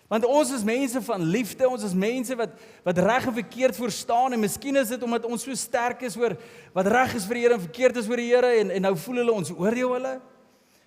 Want ons is mense van liefde, ons is mense wat reg en verkeerd voorstaan, en miskien is dit omdat ons so sterk is oor wat reg is vir die Here en verkeerd is vir die Here, en nou voel hulle ons oordeel hulle.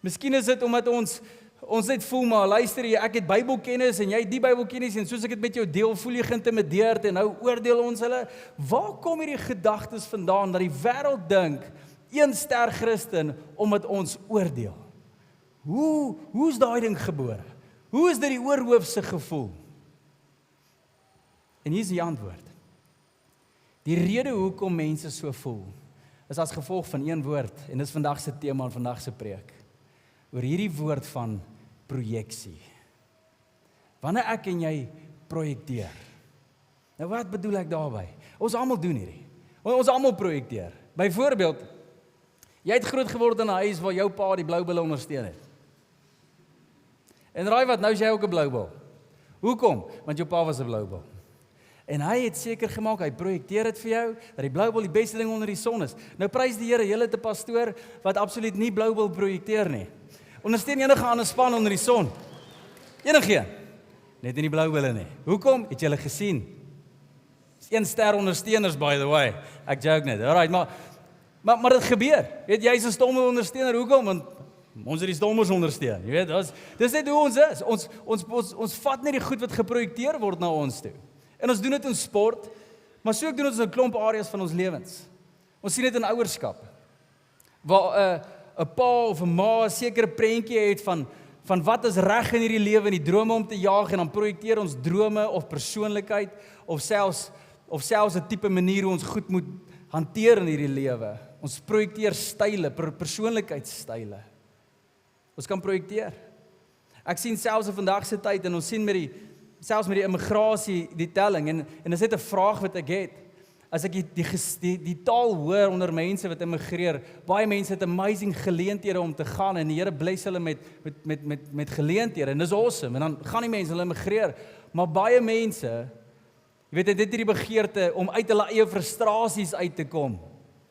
Miskien is dit omdat ons net voel, maar luister jy, ek het Bybelkennis en jy het die Bybelkennis, en soos ek dit met jou deel, voel jy geïntimideerd en nou oordeel ons hulle. Waar kom hierdie gedagtes vandaan dat die wêreld dink een ster Christen omdat ons oordeel? Hoe is daai ding gebore? Hoe is dit die oorhoofse gevoel? En hier is die antwoord. Die rede hoekom mense so voel, is as gevolg van een woord, en dit is vandag se tema en vandag se preek, oor hierdie woord van projeksie. Wanneer ek en jy projekteer, nou wat bedoel ek daarby? Ons almal doen hierdie. Ons almal projekteer. Byvoorbeeld, jy het groot geword in 'n huis waar jou pa die blou bulle ondersteun het. En raai wat, nou is jy ook 'n blou bil. Hoekom? Want jou pa was 'n blou bil. En hy het seker gemaak, hy projekteer dit vir jou, dat die blou bil die beste ding onder die son is. Nou prys die Here, jy het 'n pastoor wat absoluut nie blou bil projekteer nie. Ondersteun enige ander span onder die son. Enigeen. Net nie die blou bulle nie. Hoekom? Het jy hulle gesien? Dis 1 ster ondersteuners, by the way. Ek joke net. Alright, maar dit gebeur. Weet jy, jy's 'n stomme ondersteuner. Hoekom? Want ons het die stommes ondersteun. Jy weet, dis net hoe ons is. Ons vat net die goed wat geprojekteer word na ons toe. En ons doen dit in sport, maar so ook doen ons in 'n klomp areas van ons lewens. Ons sien dit in ouerskap, waar 'n pa of 'n ma 'n sekere prentjie het van wat is reg in hierdie lewe en die drome om te jaag, en dan projekteer ons drome of persoonlikheid of selfs 'n tipe manier hoe ons goed moet hanteer in hierdie lewe. Ons projekteer style, persoonlikheidsstyle. Ons kan projekteer. Ek sien selfs in vandag se tyd, en ons sien selfs met die immigrasie, die telling, en dis net 'n vraag wat ek het. As ek die taal hoor onder mense wat immigreer, baie mense het amazing geleenthede om te gaan, en die Here bless hulle met geleenthede, en dis awesome, en dan gaan die mense, hulle immigreer, maar baie mense, jy weet, het hierdie begeerte om uit hulle eie frustrasies uit te kom,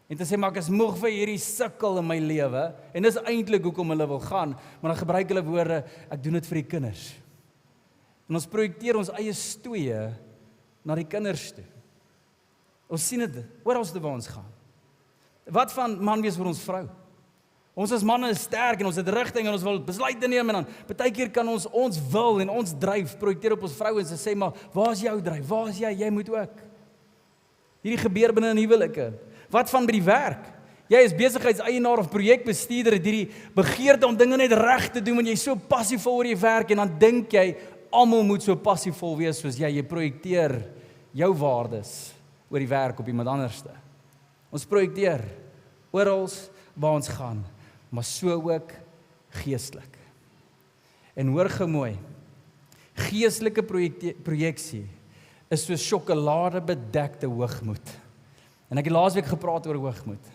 en te sê, maar ek is moeg vir hierdie sukkel in my lewe, en dis eintlik hoekom hulle wil gaan, maar dan gebruik hulle woorde, ek doen dit vir die kinders. En ons projekteer ons eie stoeie na die kinders toe. Ons sien dit, oral waar ons gaan. Wat van man wees vir ons vrou? Ons as manne is sterk en ons het rigting en ons wil besluite neem, en dan partykeer kan ons wil en ons dryf projekteer op ons vrouens en sê, maar waar is jou dryf? Waar is jy? Jy moet ook. Hierdie gebeur binne in huwelike. Wat van by die werk? Jy is besigheidseienaar of projekbestuurder, het hierdie begeerte om dinge net reg te doen, want jy is so passievol oor jy werk, en dan dink jy, almal moet so passievol wees soos jy. Jy projekteer jou waardes oor die werk op iemand anderste. Ons projekteer oral waar ons gaan, maar so ook geestelik. En hoor gou mooi, geestelike projeksie is so sjokoladebedekte hoogmoed. En ek het laasweek gepraat oor hoogmoed.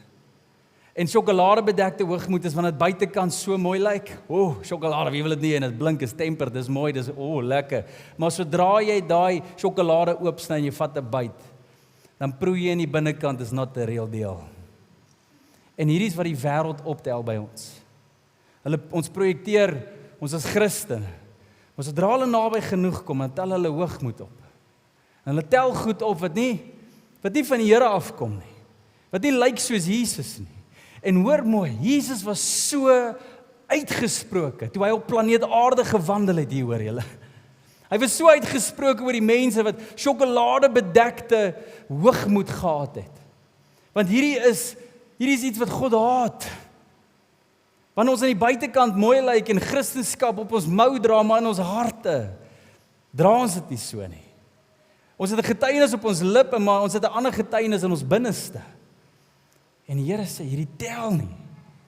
En sjokoladebedekte hoogmoed is wanneer dit buitekant so mooi lyk. Sjokolade, wie wil dit nie, en dit blink, is temper, dis mooi, dis lekker. Maar sodra jy daai sjokolade oopsny en jy vat 'n byt, dan proe jy in die binnekant is not the real deal. En hierdie is wat die wêreld optel by ons. Ons projekteer, ons as Christene, maar sodra hulle naby genoeg kom, dan tel hulle hoogmoed op. En hulle tel goed op wat nie van die Here afkom nie, wat nie lyk soos Jesus nie. En hoor mooi, Jesus was so uitgesproke, toe hy op planeet aarde gewandel het, hier hoor julle. Hy was so uitgesproke oor die mense wat sjokoladebedekte hoogmoed gehad het. Want hierdie is iets wat God haat. Wanneer ons aan die buitekant mooi lyk en Christendom op ons mou dra, maar in ons harte dra ons dit nie so nie. Ons het 'n getuienis op ons lippe, maar ons het 'n ander getuienis in ons binneste. En die Here sê, hierdie tel nie.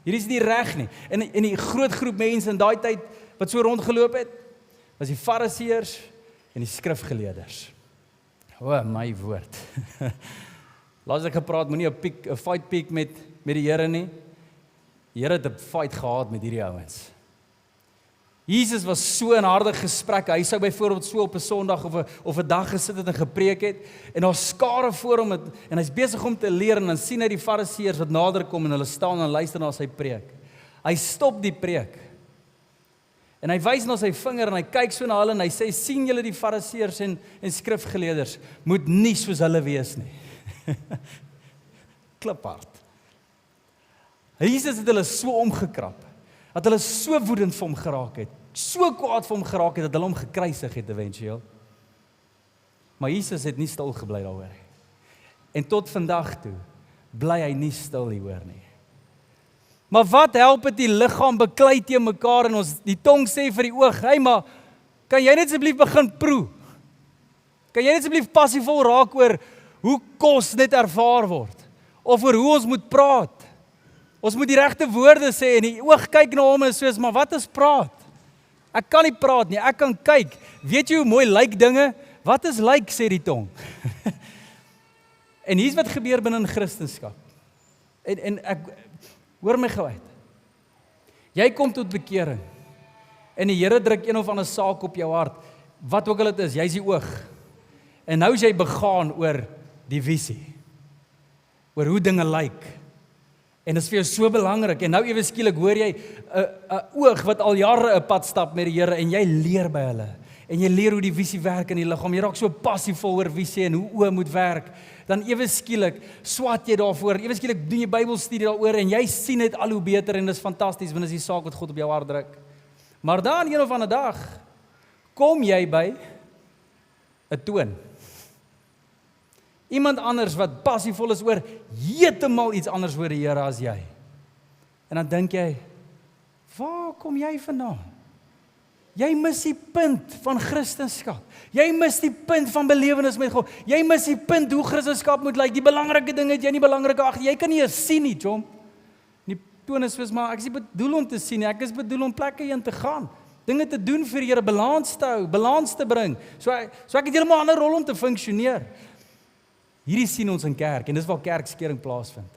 Hierdie is nie reg nie. En die groot groep mense in daai tyd wat so rondgeloop het, was die fariseërs en die skrifgeleerders. My woord. Laas ek gepraat, moenie 'n fight pick met die Here nie. Die Here het 'n fight gehad met hierdie ouens. Jesus was so in harde gesprekke. Hy sou byvoorbeeld so op 'n Sondag of 'n dag gesit het en gepreek het, en daar skare voor hom het, en hy's besig om te leer, en dan sien hy die fariseërs wat nader kom en hulle staan en luister na sy preek. Hy stop die preek. En hy wys na sy vinger en hy kyk so na hulle en hy sê, sien julle die fariseërs en skrifgeleerders, moet nie soos hulle wees nie. Kliphard. Jesus het hulle so omgekrap, dat hulle so woedend vir hom geraak het, so kwaad vir hom geraak het, dat hulle hom gekruisig het eventueel. Maar Jesus het nie stil gebly daaroor nie. En tot vandag toe, bly hy nie stil hieroor nie. Maar wat help het die liggaam beklei teen mekaar en ons, die tong sê vir die oog, hey maar, kan jy net asseblief begin proe? Kan jy net asseblief passievol raak oor hoe kos net ervaar word? Of oor hoe ons moet praat? Ons moet die regte woorde sê en die oog kyk na hom en soos, maar wat is praat? Ek kan nie praat nie, ek kan kyk. Weet jy hoe mooi lyk dinge? Wat is lyk, sê die tong. En hier's wat gebeur binne in Christendom. En ek, hoor my gou uit. Jy kom tot bekering. En die Here druk een of ander saak op jou hart. Wat ook al dit is, jy's die oog. En nou is jy begaan oor die visie. Oor hoe dinge lyk. En dit is vir jou so belangrik, en nou ewe skielik hoor jy 'n oog wat al jare 'n pad stap met die Here, en jy leer by hulle, en jy leer hoe die visie werk in die liggaam, jy raak so passievol oor visie en hoe oë moet werk, dan ewe skielik swat jy daarvoor, ewe skielik doen jy Bybelstudie daaroor, en jy sien dit al hoe beter, en dit is fantasties, want dit is die saak wat God op jou hart druk. Maar dan een of ander dag, kom jy by 'n toon. Iemand anders wat passievol is oor heeltemal iets anders oor die Here as jy. En dan dink jy, waar kom jy vandaan? Jy mis die punt van Christendom. Jy mis die punt van belewenis met God. Jy mis die punt hoe Christendom moet lyk. Die belangrike ding het jy nie belangrike ag. Jy kan nie eens sien nie, chom. Die toon is soos, maar ek is nie bedoel om te sien nie. Ek is bedoel om plekke heen te gaan. Dinge te doen vir die Here, balans te hou, balans te bring. So ek het heeltemal 'n ander rol om te funksioneer. Hierdie sien ons in kerk, en dis waar kerkskering plaasvind.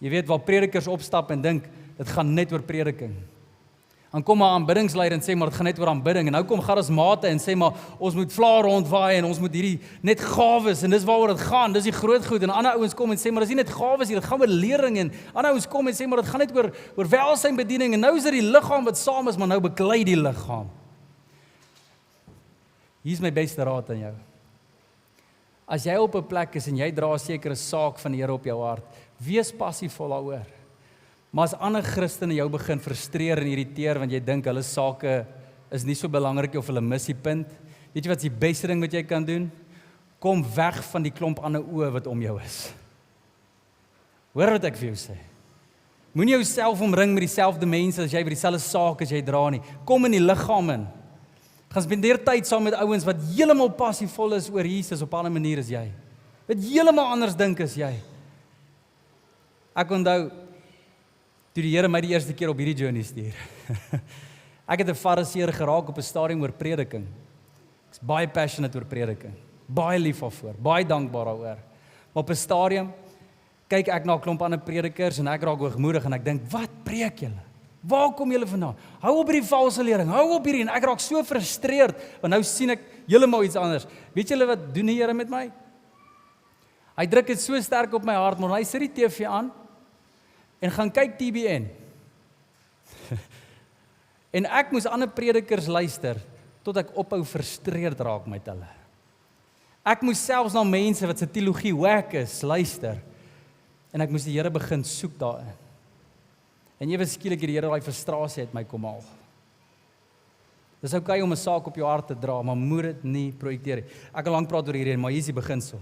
Jy weet, waar predikers opstap en dink, dit gaan net oor prediking. Dan kom maar aanbiddingsleier en sê, maar dit gaan net oor aanbidding. En nou kom charismate en sê, maar ons moet vla rondwaai, en ons moet hierdie net gawes, en dis waaroor dit gaan, dis die groot goed. En ander ouens kom en sê, maar dis nie net gawes hier, dit gaan oor lering. En ander ouens kom en sê, maar dit gaan net oor welsyn bediening. En nou is dit die liggaam wat saam is, maar nou beklei die liggaam. Hier is my beste raad aan jou. As jy op 'n plek is en jy dra 'n sekere saak van die Here op jou hart, wees passievol daaroor. Maar as ander Christene jou begin frustreer en irriteer want jy dink hulle sake is nie so belangrik of hulle mis die punt, weet jy wat is die beste ding wat jy kan doen? Kom weg van die klomp ander oë wat om jou is. Hoor wat ek vir jou sê. Moenie jouself omring met dieselfde mense as jy by dieselfde saak as jy dra nie. Kom in die liggaam in. Gaan spandeer tyd saam met ouens wat heeltemal passievol is oor Jesus op 'n ander manier as jy. Wat heeltemal anders dink as jy. Ek onthou toe die Here my die eerste keer op hierdie journey stuur. Ek het 'n fariseer geraak op 'n stadium oor prediking. Ek's baie passionate oor prediking. Baie lief daarvoor, baie dankbaar daaroor. Maar op 'n stadium kyk ek na 'n klomp ander predikers en ek raak hoogmoedig en ek dink, wat preek julle? Waar kom julle vandaan? Hou op hierdie valse lering, hou op hierdie, en ek raak so frustreerd, want nou sien ek heeltemal iets anders. Weet julle wat doen die Here met my? Hy druk dit so sterk op my hart, maar hy sit die TV aan, en gaan kyk TBN. En ek moes ander predikers luister, tot ek ophou frustreerd raak met hulle. Ek moes selfs na mense wat se teologie wack is, luister, en ek moes die Here begin soek daarin. En ewe skielik het die Here daai frustrasie uit my kom haal. Dis oukei om 'n saak op jou hart te dra, maar moet dit nie projekteer nie. Ek het lank praat oor hierdie, maar hier is die beginsel.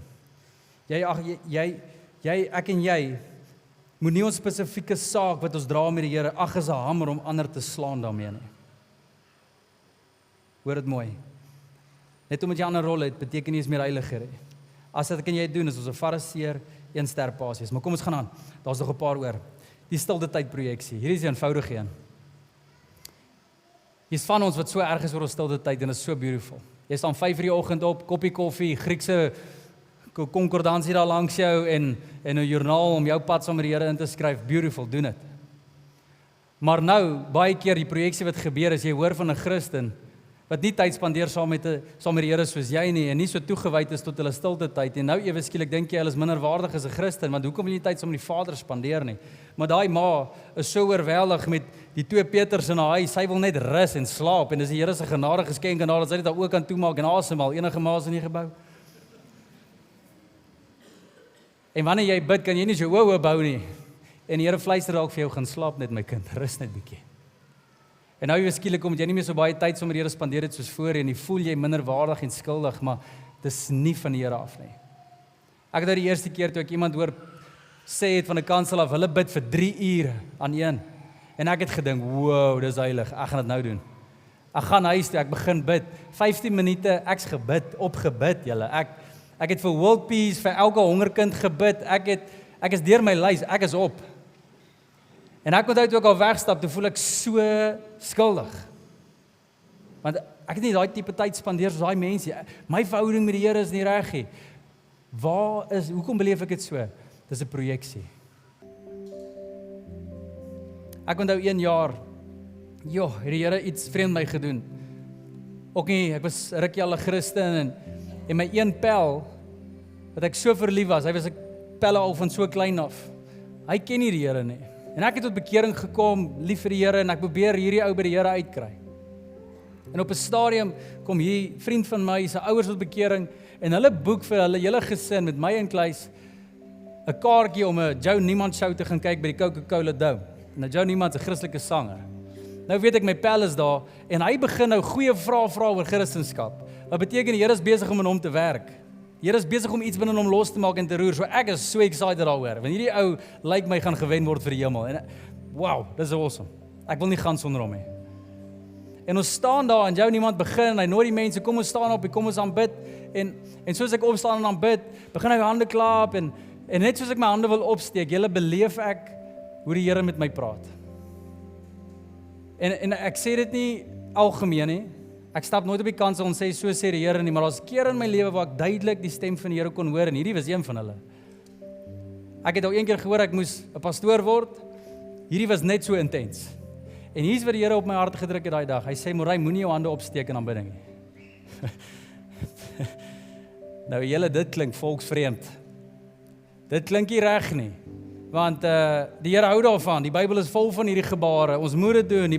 Ek en jy moet nie ons spesifieke saak wat ons dra met die Here ag as 'n hamer om ander te slaan daarmee nie. Hoor dit mooi. Net omdat jy 'n ander rol het, beteken nie is meer heiliger nie. As dit kan jy doen, is ons 'n fariseer, 1 ster pasies. Maar kom ons gaan aan. Daar's nog 'n paar oor. Die stilte tyd projeksie. Hier is die eenvoudige een. Hier's van ons wat so erg is oor ons stilte tyd en is so beautiful. Jy staan 5 uur die oggend op, koppie koffie, Griekse konkordansie daar langs jou en 'n joernaal om jou pad saam met die Here in te skryf. Beautiful, doen dit. Maar nou, baie keer die projeksie wat gebeur is, jy hoor van 'n Christen wat nie tyd spandeer saam met die Here soos jy nie, en nie so toegewyd is tot hulle stilte tyd, en nou ewe skielik dink jy hulle is minderwaardig as 'n Christen, want hoekom wil jy nie tyd saam met die Vader spandeer nie? Maar daai ma is so oorweldig met die 2 Peters in haar huis, sy wil net rus en slaap, en dis die Here se genade geskenk, en dat sy dit ook kan toemaak en asemhaal, enige ma is in die gebou. En wanneer jy bid, kan jy nie so oë bou nie, en die Here fluister dalk vir jou, gaan slaap net my kind, rus net bietjie. En nou skielik kom jy nie meer so baie tyd saam met die Here spandeer het soos voorheen, en voel jy minderwaardig en skuldig, maar dis nie van die Here af nie. Ek het nou die eerste keer toe ek iemand hoor sê het van 'n kansel af, hulle bid vir 3 ure aan een. En ek het gedink, wow, dis heilig, ek gaan dit nou doen. Ek gaan huis toe, ek begin bid. 15 minute, ek's opgebid, julle. Ek het vir World Peace, vir elke hongerkind gebid. Ek is deur my lys, ek is op. En ek onthou toe ek al wegstap, toe voel ek so skuldig. Want ek het nie daai tipe tyd spandeer soos daai mense. My verhouding met die Here is nie reg nie. Hoekom beleef ek dit so? Dis 'n projeksie. Ek onthou 1 jaar, het die Here iets vreemd my gedoen. Ook nie, ek was rukkie al 'n Christen, en my een pel, wat ek so verlief was, hy was 'n pelle al van so klein af. Hy ken nie die Here nie. En ek het tot bekering gekom, lief vir die Here, en ek probeer hierdie ou by die Here uitkry. En op 'n stadium kom hier vriend van my, sy ouers tot bekering, en hulle boek vir hulle hele gesin met my en Kluis 'n kaartjie om 'n Joe Niemand show te gaan kyk by die Coca-Cola Dome. En Joe Niemand is 'n Christelike sanger. Nou weet ek my pel is daar, en hy begin nou goeie vrae vra oor Christendom. Wat beteken die Here is besig om in hom te werk. Die Here is besig om iets binne hom los te maak en te roer. So ek is so excited daaroor. Want hierdie ou lyk my gaan gewen word vir die hemel. En wow, dis awesome. Ek wil nie gaan sonder hom nie. En ons staan daar en Joe Niemand begin, hy nooi die mense, kom ons staan op, kom ons aanbid. En soos ek opstaan en aanbid, begin ek hande klap, en net soos ek my hande wil opsteek, julle beleef ek hoe die Here met my praat. En ek sê dit nie algemeen nie. Ek stap nooit op die kansel en sê, so sê die Here nie, maar daar's keer in my lewe waar ek duidelik die stem van die Here kon hoor, en hierdie was een van hulle. Ek het al een keer gehoor, ek moes 'n pastoor word. Hierdie was net so intens. En hier's wat die Here op my hart gedruk het daai dag. Hy sê, Morey, moenie jou hande opsteek in aanbidding nie. Nou julle, dit klink volksvreemd. Dit klink nie reg nie. Want die Here hou daarvan. Die Bybel is vol van hierdie gebare. Ons moet dit doen.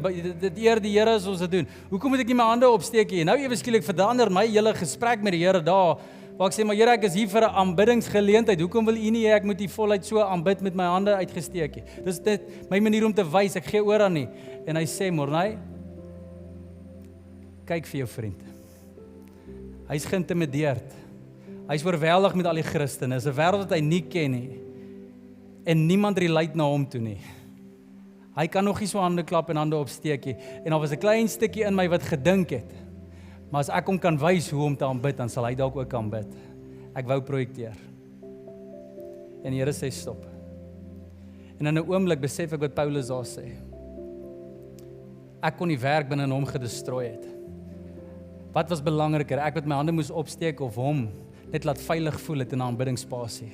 Dit eer die Here as ons dit doen. Hoekom moet ek nie my hande opsteek nie? Nou ewe skielik verander my hele gesprek met die Here daar. Waar ek sê, maar Here, ek is hier vir 'n aanbiddingsgeleentheid. Hoekom wil U nie hê ek moet hier voluit so aanbid met my hande uitgesteek nie? Dis dit my manier om te wys, ek gee oor aan nie. En hy sê, Morey, kyk vir jou vriend. Hy's geïntimideerd. Hy's oorweldig met al die Christene. Dis 'n wêreld wat hy nie ken nie. En niemand relate na hom toe nie. Hy kan nog nie so hande klap en hande opsteek nie. En daar was 'n klein stukkie in my wat gedink het, maar as ek hom kan wys hoe om te aanbid, dan sal hy dalk ook aanbid. Ek wou projekteer. En die Here sê stop. En in 'n oomblik besef ek wat Paulus daar sê. Ek kon die werk binne in hom gedestrooi het. Wat was belangriker? Ek wat my hande moes opsteek of hom net laat veilig voel het in 'n aanbiddingsspasie.